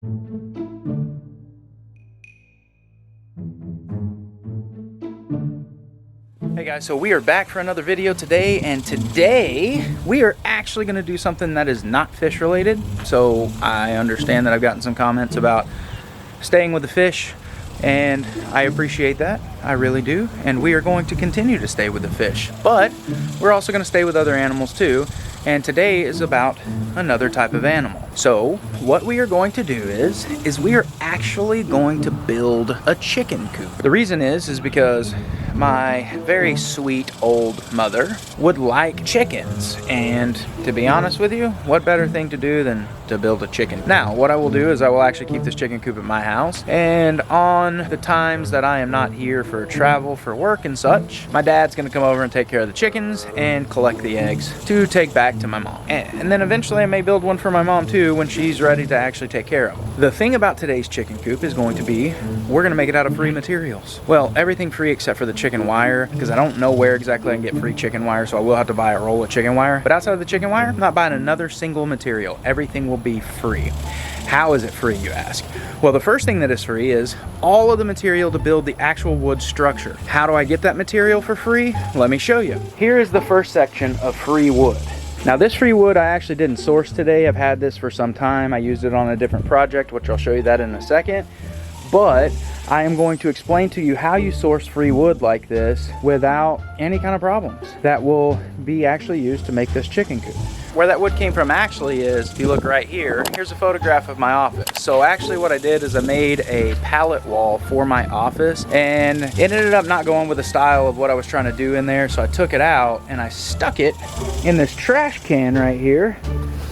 Hey guys, so we are back for another video today, and today we are actually going to do something that is not fish related. So I understand that I've gotten some comments about staying with the fish, and I appreciate that. I really do. And we are going to continue to stay with the fish, but we're also going to stay with other animals too. And today is about another type of animal. So what we are going to do is we are actually going to build a chicken coop. The reason is because my very sweet old mother would like chickens, and to be honest with you, what better thing to do than to build a chicken? Now, what I will do is I will actually keep this chicken coop at my house, and on the times that I am not here for travel, for work and such, my dad's gonna come over and take care of the chickens and collect the eggs to take back to my mom. And then eventually I may build one for my mom too when she's ready to actually take care of them. The thing about today's chicken coop is going to be, we're gonna make it out of free materials. Well, everything free except for the chicken wire, because I don't know where exactly I can get free chicken wire, so I will have to buy a roll of chicken wire. But outside of the chicken wire, I'm not buying another single material. Everything will be free. How is it free, you ask? Well, the first thing that is free is all of the material to build the actual wood structure. How do I get that material for free? Let me show you. Here is the first section of free wood. Now this free wood I actually didn't source today. I've had this for some time. I used it on a different project, which I'll show you that in a second. But I am going to explain to you how you source free wood like this without any kind of problems that will be actually used to make this chicken coop. Where that wood came from actually is, if you look right here, here's a photograph of my office. So actually what I did is I made a pallet wall for my office, and it ended up not going with the style of what I was trying to do in there, so I took it out and I stuck it in this trash can right here,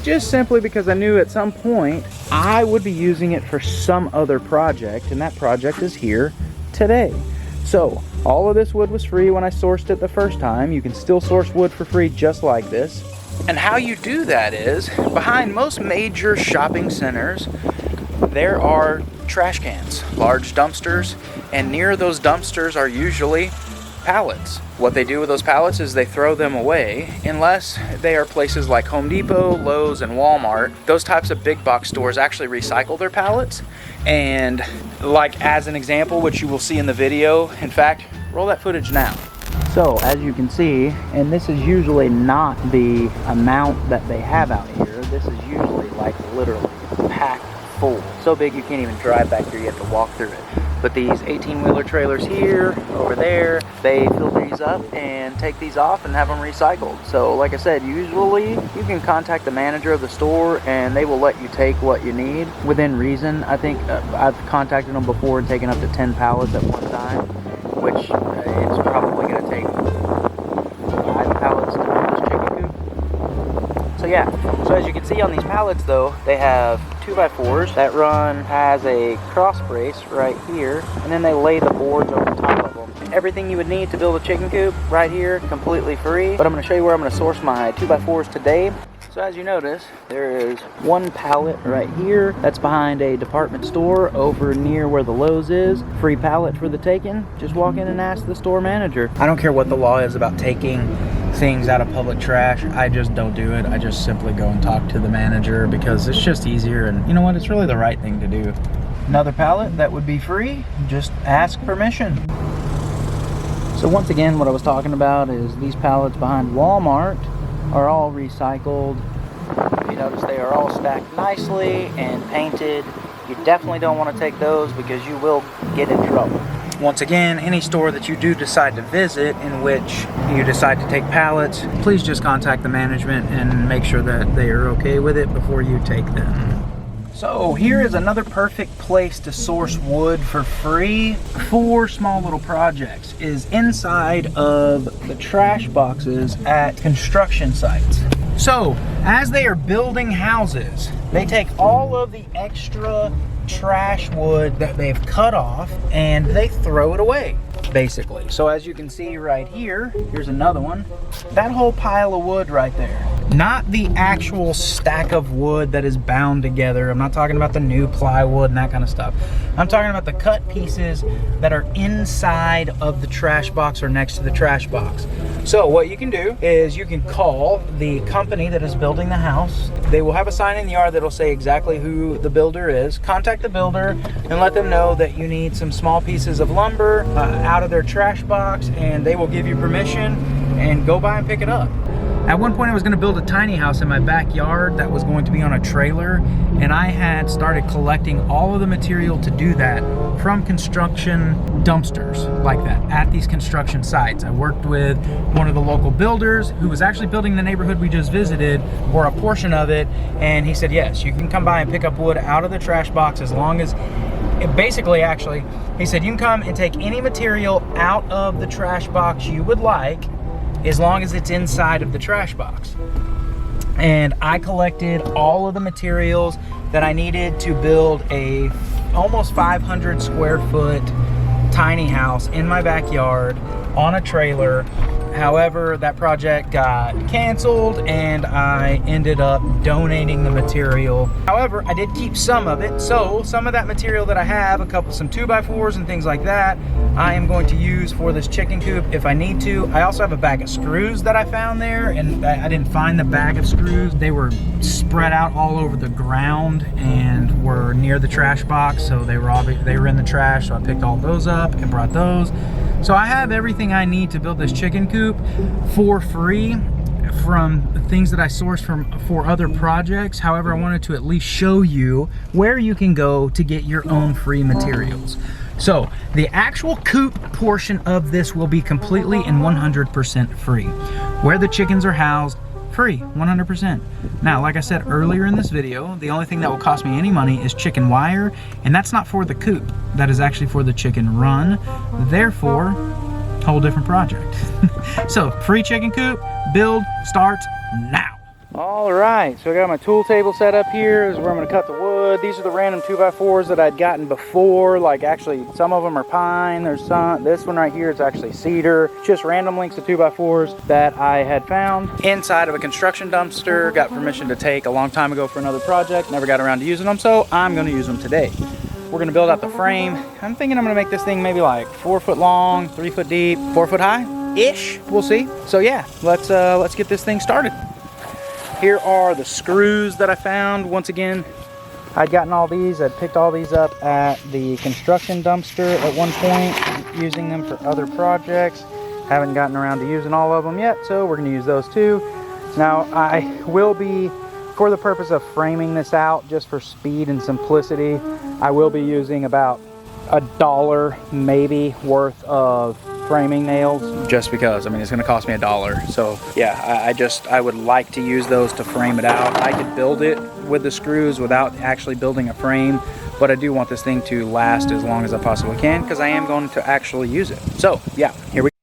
just simply because I knew at some point I would be using it for some other project, and that project is here today. So all of this wood was free when I sourced it the first time. You can still source wood for free just like this. And how you do that is, behind most major shopping centers, there are trash cans, large dumpsters, and near those dumpsters are usually pallets. What they do with those pallets is they throw them away, unless they are places like Home Depot, Lowe's, and Walmart. Those types of big box stores actually recycle their pallets. And like as an example, which you will see in the video, in fact, roll that footage now. So as you can see, and this is usually not the amount that they have out here, this is usually like literally packed full. So big you can't even drive back here, you have to walk through it. But these 18-wheeler trailers here, over there, they fill these up and take these off and have them recycled. So like I said, usually you can contact the manager of the store and they will let you take what you need within reason. I think I've contacted them before and taken up to 10 pallets at one time, which it's probably going to take 5 pallets to build this chicken coop. So yeah, so as you can see on these pallets though, they have 2x4s that run as a cross brace right here, and then they lay the boards over top of them. Everything you would need to build a chicken coop right here, completely free. But I'm going to show you where I'm going to source my 2x4s today. So as you notice, there is one pallet right here that's behind a department store over near where the Lowe's is. Free pallet for the taking. Just walk in and ask the store manager. I don't care what the law is about taking things out of public trash. I just don't do it. I just simply go and talk to the manager because it's just easier, and you know what, it's really the right thing to do. Another pallet that would be free, just ask permission. So once again, what I was talking about is these pallets behind Walmart are all recycled. You notice they are all stacked nicely and painted. You definitely don't want to take those because you will get in trouble. Once again, any store that you do decide to visit in which you decide to take pallets, please just contact the management and make sure that they are okay with it before you take them. So here is another perfect place to source wood for free for small little projects, is inside of the trash boxes at construction sites. So as they are building houses, they take all of the extra trash wood that they've cut off and they throw it away, basically. So as you can see right here, here's another one. That whole pile of wood right there, Not the actual stack of wood that is bound together. I'm not talking about the new plywood and that kind of stuff. I'm talking about the cut pieces that are inside of the trash box or next to the trash box. So what you can do is you can call the company that is building the house. They will have a sign in the yard that'll say exactly who the builder is. Contact the builder and let them know that you need some small pieces of lumber out of their trash box, and they will give you permission and go by and pick it up. At one point I was going to build a tiny house in my backyard that was going to be on a trailer, and I had started collecting all of the material to do that from construction dumpsters like that at these construction sites. I worked with one of the local builders who was actually building the neighborhood we just visited, or a portion of it, and he said yes, you can come by and pick up wood out of the trash box as long as, basically actually, he said you can come and take any material out of the trash box you would like, as long as it's inside of the trash box. And I collected all of the materials that I needed to build a almost 500 square foot tiny house in my backyard on a trailer. However, that project got canceled and I ended up donating the material. However, I did keep some of it. So some of that material that I have, some 2x4s and things like that, I am going to use for this chicken coop if I need to. I also have a bag of screws that I found there, and I didn't find the bag of screws. They were spread out all over the ground and were near the trash box, so they were in the trash, so I picked all those up and brought those. So I have everything I need to build this chicken coop for free from things that I sourced for other projects. However, I wanted to at least show you where you can go to get your own free materials. So the actual coop portion of this will be completely and 100% free. Where the chickens are housed, free, 100%. Now, like I said earlier in this video, the only thing that will cost me any money is chicken wire, and that's not for the coop. That is actually for the chicken run. Therefore, whole different project. So, free chicken coop, build starts now. All right, so I got my tool table set up here. This is where I'm gonna cut the wood. These are the random 2x4s that I'd gotten before. Like, actually, some of them are pine. There's some, this one right here is actually cedar. Just random links to 2x4s that I had found inside of a construction dumpster. Got permission to take a long time ago for another project. Never got around to using them, so I'm gonna use them today. We're gonna build out the frame. I'm thinking I'm gonna make this thing maybe like 4 foot long, 3 foot deep, 4 foot high-ish. We'll see. So yeah, let's get this thing started. Here are the screws that I found. Once again, I'd gotten all these. I'd picked all these up at the construction dumpster at one point, using them for other projects. Haven't gotten around to using all of them yet, so we're gonna use those too. Now, I will be, for the purpose of framing this out, just for speed and simplicity, I will be using about $1 maybe worth of framing nails, just because, I mean, it's gonna cost me $1. So yeah, I would like to use those to frame it out. I could build it with the screws without actually building a frame, but I do want this thing to last as long as I possibly can, because I am going to actually use it. So yeah, here we go.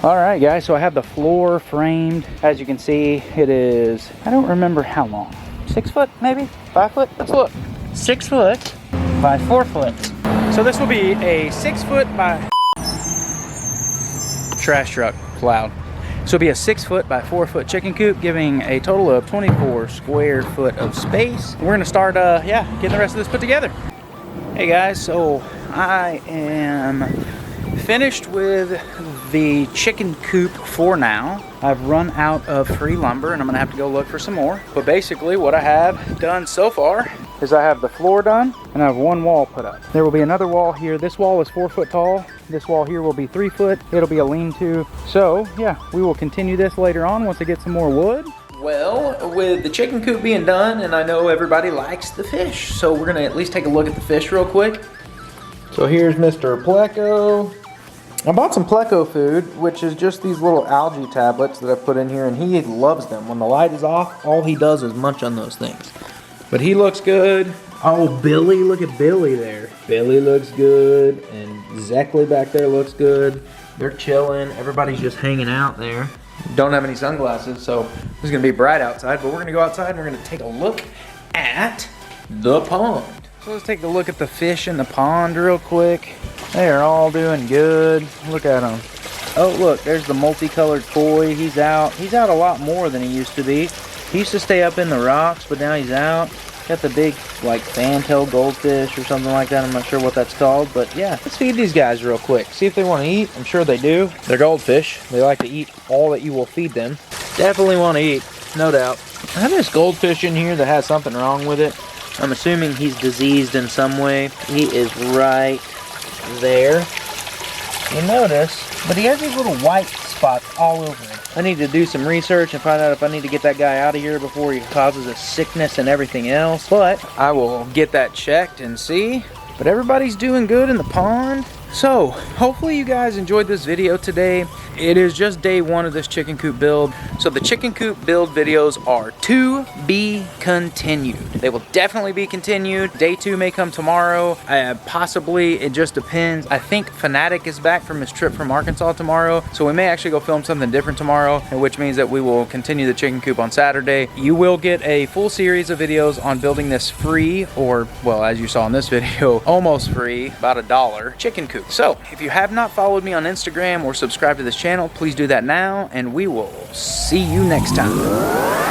All right, guys, so I have the floor framed. As you can see, it is, I don't remember how long. 6 foot, maybe? 5 foot? Let's look. 6 foot by 4 foot. So this will be a 6 foot by, trash truck, loud. So it'll be a 6 foot by 4 foot chicken coop, giving a total of 24 square foot of space. We're gonna start, yeah, getting the rest of this put together. Hey guys, so I am finished with the chicken coop for now. I've run out of free lumber and I'm gonna have to go look for some more. But basically what I have done so far is I have the floor done and I have one wall put up. There will be another wall here. This wall is 4 foot tall. This wall here will be 3 foot. It'll be a lean-to. So yeah, we will continue this later on once I get some more wood. Well, with the chicken coop being done, and I know everybody likes the fish, so we're gonna at least take a look at the fish real quick. So here's Mr. Pleco. I bought some Pleco food, which is just these little algae tablets that I put in here, and he loves them. When the light is off, all he does is munch on those things. But he looks good. Oh, Billy, look at Billy there. Billy looks good, and Zeckley back there looks good. They're chilling. Everybody's just hanging out there. Don't have any sunglasses, so it's gonna be bright outside, but we're gonna go outside and we're gonna take a look at the pond. So let's take a look at the fish in the pond real quick. They are all doing good. Look at them. Oh, look, there's the multicolored koi. He's out. He's out a lot more than he used to be. He used to stay up in the rocks, but now he's out. Got the big, like, fantail goldfish or something like that. I'm not sure what that's called, but yeah. Let's feed these guys real quick. See if they want to eat. I'm sure they do. They're goldfish. They like to eat all that you will feed them. Definitely want to eat, no doubt. I have this goldfish in here that has something wrong with it. I'm assuming he's diseased in some way. He is right there. You notice, but he has these little white spots all over him. I need to do some research and find out if I need to get that guy out of here before he causes a sickness and everything else. But I will get that checked and see. But everybody's doing good in the pond. So, hopefully you guys enjoyed this video today. It is just day one of this chicken coop build. So the chicken coop build videos are to be continued. They will definitely be continued. Day two may come tomorrow. Possibly, it just depends. I think Fanatic is back from his trip from Arkansas tomorrow. So we may actually go film something different tomorrow, which means that we will continue the chicken coop on Saturday. You will get a full series of videos on building this free, or, well, as you saw in this video, almost free, about $1 chicken coop. So, if you have not followed me on Instagram or subscribed to this channel, please do that now, and we will see you next time.